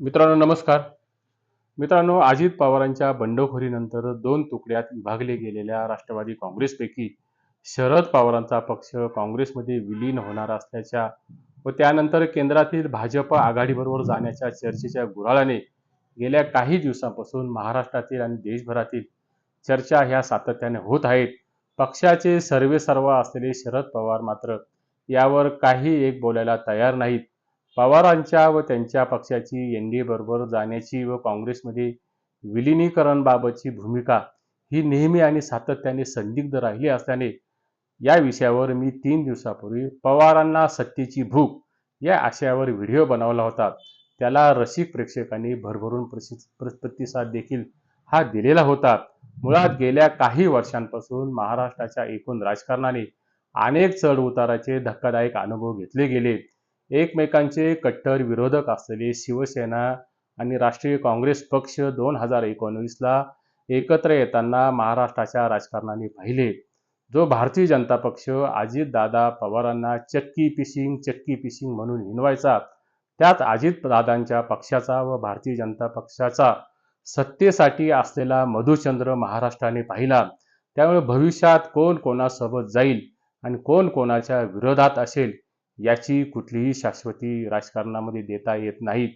मित्रांनो नमस्कार. मित्रांनो, अजित पवारांच्या बंडखोरीनंतर दोन तुकड्यात विभागले गेलेल्या राष्ट्रवादी काँग्रेसपैकी शरद पवारांचा पक्ष काँग्रेसमध्ये विलीन होणार असल्याच्या व त्यानंतर केंद्रातील भाजप आघाडीबरोबर जाण्याच्या चर्चेच्या गुऱ्हाळाने गेल्या काही दिवसांपासून महाराष्ट्रातील आणि देशभरातील चर्चा ह्या सातत्याने होत आहेत. पक्षाचे सर्वेसर्वा असलेले शरद पवार मात्र यावर काही एक बोलायला तयार नाहीत. पवारांच्या व त्यांच्या पक्षाची एनडीए बरोबर जाण्याची व काँग्रेसमध्ये विलिनीकरणबाबतची भूमिका ही नेहमी आणि सातत्याने संदिग्ध राहिली असल्याने या विषयावर मी 3 दिवसापूर्वी पवारांना सत्तेची भूक या आशयावर व्हिडिओ बनवला होता. त्याला रसिक प्रेक्षकांनी भरभरून प्रतिसाद देखील हा दिलेला होता. मुळात गेल्या काही वर्षांपासून महाराष्ट्राच्या एकूण राजकारणाने अनेक चढ उताराचे धक्कादायक अनुभव घेतले गेले. एकमेकांचे कट्टर विरोधक असलेले शिवसेना आणि राष्ट्रीय काँग्रेस पक्ष 2019ला एकत्र येताना महाराष्ट्राच्या राजकारणाने पाहिले. जो भारतीय जनता पक्ष अजितदादा पवारांना चक्की फिशिंग म्हणून हिणवायचा, त्यात अजितदादांच्या पक्षाचा व भारतीय जनता पक्षाचा सत्तेसाठी असलेला मधुचंद्र महाराष्ट्राने पाहिला. त्यामुळे भविष्यात कोण कोणासोबत जाईल आणि कोण कोणाच्या विरोधात असेल याची कुठलीही शाश्वती राजकारणामध्ये देता येत नाहीत.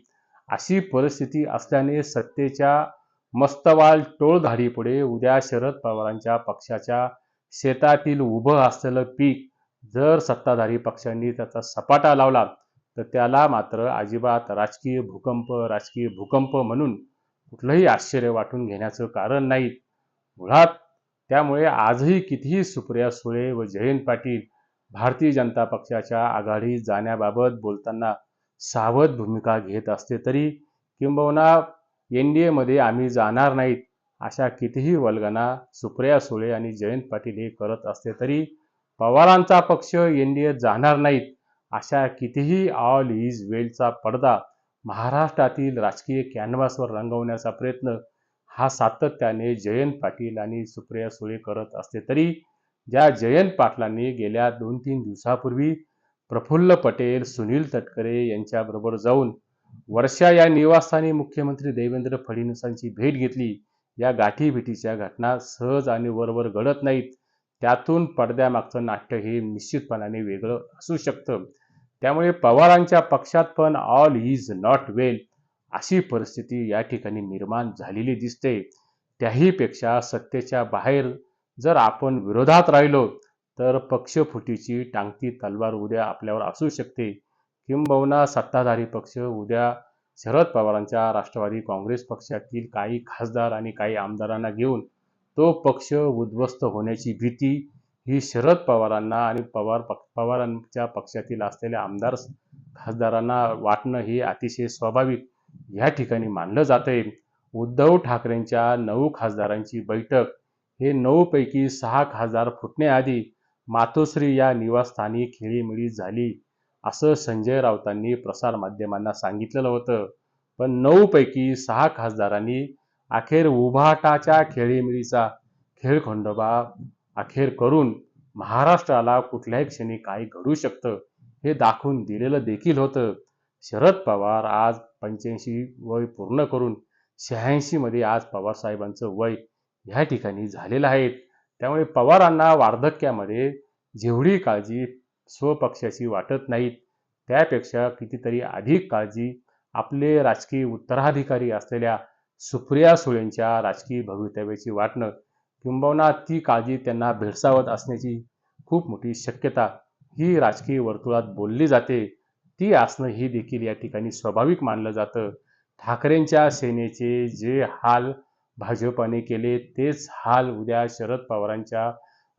अशी परिस्थिती असल्याने सत्तेच्या मस्तवाल टोळधाडीपुढे उद्या शरद पवारांच्या पक्षाच्या शेतातील उभं असलेलं पीक जर सत्ताधारी पक्षांनी त्याचा सपाटा लावला तर त्याला मात्र अजिबात राजकीय भूकंप म्हणून कुठलंही आश्चर्य वाटून घेण्याचं कारण नाही. मुळात त्यामुळे आजही कितीही सुप्रिया सुळे व जयंत पाटील भारतीय जनता पक्षाच्या आघाडीत जाण्याबाबत बोलताना सावध भूमिका घेत असले तरी किंबहुना एनडीएमध्ये आम्ही जाणार नाहीत अशा कितीही वल्गना सुप्रिया सुळे आणि जयंत पाटील हे करत असले तरी पवारांचा पक्ष एनडीएत जाणार नाहीत अशा कितीही ऑल इज वेलचा पडदा महाराष्ट्रातील राजकीय कॅनव्हासवर रंगवण्याचा प्रयत्न हा सातत्याने जयंत पाटील आणि सुप्रिया सुळे करत असले तरी ज्या जयंत पाटलांनी गेल्या 2-3 दिवसापूर्वी प्रफुल्ल पटेल, सुनील तटकरे यांच्याबरोबर जाऊन वर्षा या निवासस्थानी मुख्यमंत्री देवेंद्र फडणवीसांची भेट घेतली, या गाठीभेटीच्या घटना सहज आणि वरवर घडत नाहीत. त्यातून पडद्यामागचं नाट्य हे निश्चितपणाने वेगळं असू शकतं. त्यामुळे पवारांच्या पक्षात पण ऑल इज नॉट वेल अशी परिस्थिती या ठिकाणी निर्माण झालेली दिसते. त्याहीपेक्षा सत्तेच्या बाहेर जर आपण विरोधात राहिलो तर पक्षफुटीची टांगती तलवार उद्या आपल्यावर असू शकते. किंबहुना सत्ताधारी पक्ष उद्या शरद पवारांच्या राष्ट्रवादी काँग्रेस पक्षातील काही खासदार आणि काही आमदारांना घेऊन तो पक्ष उद्ध्वस्त होण्याची भीती ही शरद पवारांना आणि पवारांच्या पक्षातील असलेल्या आमदार खासदारांना वाटणं हे अतिशय स्वाभाविक या ठिकाणी मानलं जातंय. उद्धव ठाकरेंच्या 9 खासदारांची बैठक हे 9 पैकी 6 खासदार फुटण्याआधी मातोश्री या निवासस्थानी खेळीमेळी झाली असं संजय राऊतांनी प्रसारमाध्यमांना सांगितलेलं होतं. पण 9 पैकी 6 खासदारांनी अखेर उभाटाच्या खेळीमेळीचा खेळखंडोबा अखेर करून महाराष्ट्राला कुठल्याही क्षणी काय घडू शकतं हे दाखवून दिलेलं देखील होतं. शरद पवार आज 85 वय पूर्ण करून 86 मध्ये आज पवारसाहेबांचं वय या ठिकाणी झालेलं आहे. त्यामुळे पवारांना वार्धक्यामध्ये जेवढी काळजी स्वपक्षाची वाटत नाहीत त्यापेक्षा कितीतरी अधिक काळजी आपले राजकीय उत्तराधिकारी असलेल्या सुप्रिया सुळेंच्या राजकीय भवितव्याची वाटणं किंबहुना ती काळजी त्यांना भेडसावत असण्याची खूप मोठी शक्यता ही राजकीय वर्तुळात बोलली जाते. ती असणं ही देखील या ठिकाणी स्वाभाविक मानलं जातं. ठाकरेंच्या सेनेचे जे हाल भाजपने केले तेच हाल उद्या शरद पवारांच्या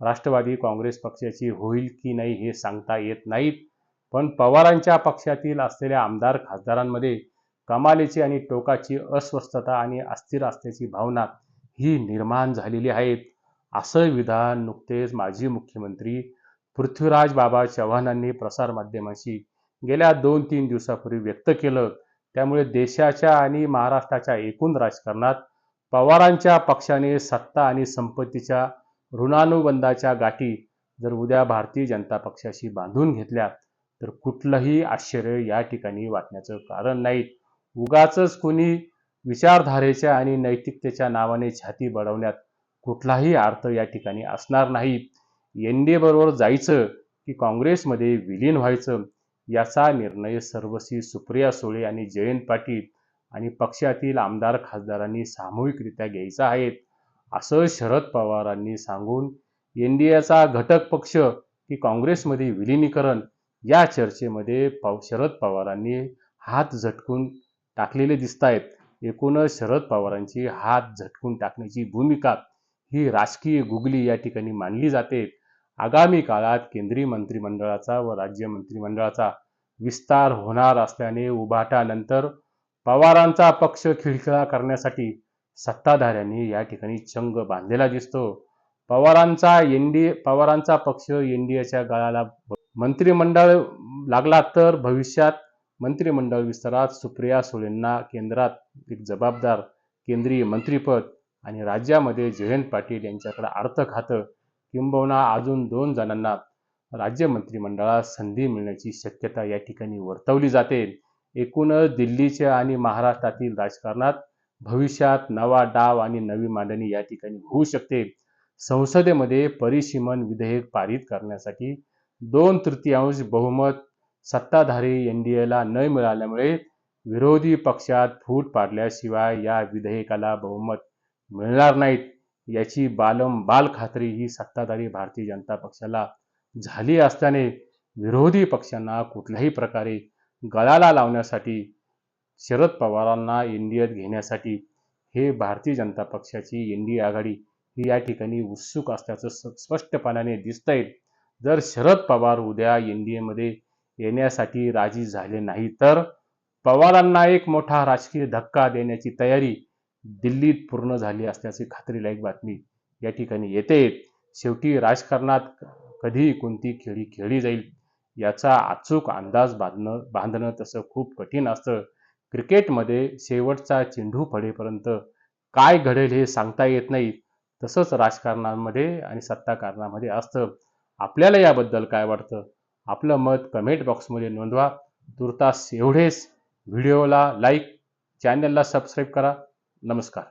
राष्ट्रवादी काँग्रेस पक्षाची होईल की नाही हे सांगता येत नाहीत. पण पवारांच्या पक्षातील असलेल्या आमदार खासदारांमध्ये कमालीची आणि टोकाची अस्वस्थता आणि अस्थिर असल्याची भावना ही निर्माण झालेली आहे. असं विधान नुकतेच माजी मुख्यमंत्री पृथ्वीराज बाबा चव्हाणांनी प्रसारमाध्यमांशी गेल्या 2-3 दिवसापूर्वी व्यक्त केलं. त्यामुळे देशाच्या आणि महाराष्ट्राच्या एकूण राजकारणात पवारांच्या पक्षाने सत्ता आणि संपत्तीच्या ऋणानुबंधाच्या गाठी जर उद्या भारतीय जनता पक्षाशी बांधून घेतल्या तर कुठलंही आश्चर्य या ठिकाणी वाटण्याचं कारण नाही. उगाचच कोणी विचारधारेच्या आणि नैतिकतेच्या नावाने छाती बळवण्यात कुठलाही अर्थ या ठिकाणी असणार नाही. एनडीए बरोबर जायचं की काँग्रेसमध्ये विलीन व्हायचं याचा निर्णय सर्वस्वी सुप्रिया सुळे आणि जयंत पाटील आणि पक्षातील आमदार खासदारांनी सामूहिकरित्या घ्यायचा आहे, असं शरद पवारांनी सांगून एनडीएचा घटक पक्ष की काँग्रेसमध्ये विलिनीकरण या चर्चेमध्ये शरद पवारांनी हात झटकून टाकलेले दिसत आहेत. एकूणच शरद पवारांची हात झटकून टाकण्याची भूमिका ही राजकीय गुगली या ठिकाणी मानली जाते. आगामी काळात केंद्रीय मंत्रिमंडळाचा व राज्य मंत्रिमंडळाचा विस्तार होणार असल्याने उभाटानंतर पवारांचा पक्ष खिळखिळा करण्यासाठी सत्ताधाऱ्यांनी या ठिकाणी चंग बांधलेला दिसतो. पवारांचा पक्ष एनडीएच्या गळाला मंत्रिमंडळ लागला तर भविष्यात मंत्रिमंडळ विस्तारात सुप्रिया सुळेंना केंद्रात एक जबाबदार केंद्रीय मंत्रिपद आणि राज्यामध्ये जयंत पाटील यांच्याकडे अर्थ खातं किंबहुना अजून 2 जणांना राज्य मंत्रिमंडळात संधी मिळण्याची शक्यता या ठिकाणी वर्तवली जाते. एकूणच दिल्लीच्या आणि महाराष्ट्रातील राजकारणात भविष्यात नवा डाव आणि नवी मांडणी या ठिकाणी होऊ शकते. संसदेमध्ये परिसीमन विधेयक पारित करण्यासाठी 2/3 बहुमत सत्ताधारी एनडीएला न मिळाल्यामुळे विरोधी पक्षात फूट पाडल्याशिवाय या विधेयकाला बहुमत मिळणार नाहीत याची बालंबाल खात्री ही सत्ताधारी भारतीय जनता पक्षाला झाली असल्याने विरोधी पक्षांना कुठल्याही प्रकारे गळाला लावण्यासाठी शरद पवारांना एनडीएत घेण्यासाठी हे भारतीय जनता पक्षाची एनडीए आघाडी ही या ठिकाणी उत्सुक असल्याचं स्पष्टपणाने दिसतंय. जर शरद पवार उद्या एनडीएमध्ये येण्यासाठी राजी झाले नाही तर पवारांना एक मोठा राजकीय धक्का देण्याची तयारी दिल्लीत पूर्ण झाली असल्याची खात्रीलायक बातमी या ठिकाणी येते. शेवटी राजकारणात कधी कोणती खेळी खेळली जाईल याचा अचूक अंदाज बांधणं तसं खूप कठीण असतं. क्रिकेटमध्ये शेवटचा चेंडू पडेपर्यंत काय घडेल हे सांगता येत नाही. तसंच राजकारणामध्ये आणि सत्ताकारणामध्ये असतं. आपल्याला याबद्दल काय वाटतं? आपलं मत कमेंट बॉक्समध्ये नोंदवा. तुर्तास एवढेच. व्हिडिओला लाईक, चॅनलला सबस्क्राईब करा. नमस्कार.